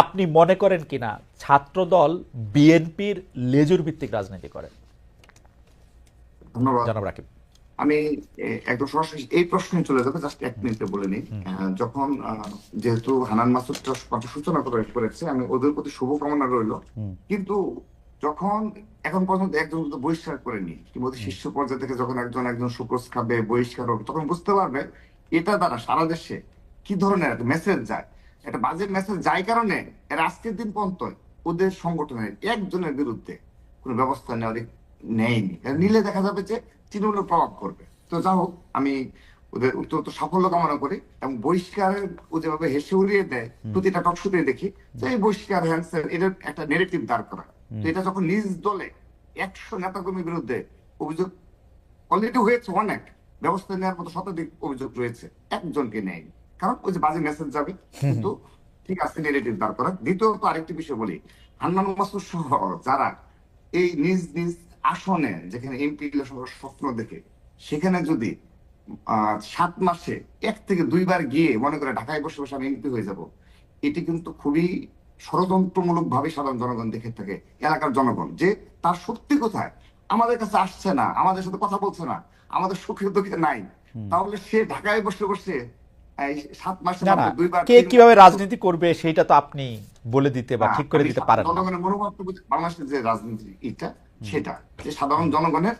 আপনি মনে করেন কিনা ছাত্রদল বিএনপির লেজুর ভিত্তিক রাজনীতি করে? ধন্যবাদ। জনাব রাকিব। আমি একদম সরাসরি এই প্রশ্নে চলে যাবো, জাস্ট এক মিনিটে বলে নিই। যখন যেহেতু হানান মাসুদ কথা সূচনা করেছে, আমি ওদের প্রতি শুভকামনা রইল। কিন্তু যখন এখন পর্যন্ত একজন বহিষ্কার করেনি, কিংবা শীর্ষ পর্যায়ে থেকে যখন একজন একজন সুক্রোজ খাবে, বহিষ্কার হবে, তখন বুঝতে পারবে এটা দ্বারা সারা দেশে কি ধরনের একটা মেসেজ যায়। একটা বাজে মেসেজ যায় কারণে এর আজকের দিন পর্যন্ত ওদের সংগঠনের একজনের বিরুদ্ধে কোনো ব্যবস্থা নেয়নি। নিলে দেখা যাবে যে তৃণমূলের প্রভাব করবে। তো যা হোক, আমি ওদের অত্যন্ত সাফল্য কামনা করি, এবং বহিষ্কারের ও যেভাবে হেসে উড়িয়ে দেয় প্রতিটা টকশুতে দেখি যে এই বহিষ্কার হ্যান্সের এদের একটা নেগেটিভ দাঁড় করা। তো এটা যখন নিজ দলে 100 নেতাকর্মীর বিরুদ্ধে অভিযোগ অলরেডি হয়েছে, অনেক ব্যবস্থা নেওয়ার মতো শতাধিক অভিযোগ রয়েছে, একজনকে নেয়নি, কারণ ওই যে বাজে মেসেজ যাবে। কিন্তু ঠিক আছে, নেগেটিভ দাঁড় করা। দ্বিতীয়ত আরেকটি বিষয় বলি, হান্নান মাসুদ সহ যারা এই নিজ নিজ আসনে যেখানে এমপি স্বপ্ন দেখে, সেখানে যদি 7 মাসে 1 থেকে 2 বার গিয়ে মনে করে ঢাকায় বসে বসে আমি এমপি হয়ে যাব, এটি কিন্তু খুবই ষড়যন্ত্রমূলক ভাবে সাধারণ জনগণ দেখে থাকে, এলাকার জনগণ, যে তার সত্যি কোথায় আমাদের কাছে আসছে না, আমাদের সাথে কথা বলছে না, আমাদের সুখে দুঃখে নাই, তাহলে সে ঢাকায় বসে বসে এই 7 মাসে না না, মাত্র 2 বার কে কিভাবে রাজনীতি করবে সেটা তো আপনি বলে দিতে বা ঠিক করে দিতে পারেন না। জনগণের মনোভাব, বাংলাদেশের যে রাজনীতি এটা সেটা যে সাধারণ জনগণের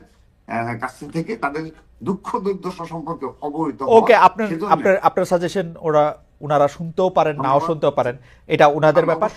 কাছ থেকে তাদের দুঃখ দুর্দশা সম্পর্কে অবহিত হওয়া। ওকে, আপনার আপনার আপনার সাজেশন ওনারা শুনতেও পারেন, নাও শুনতেও পারেন, এটা ওনাদের ব্যাপার।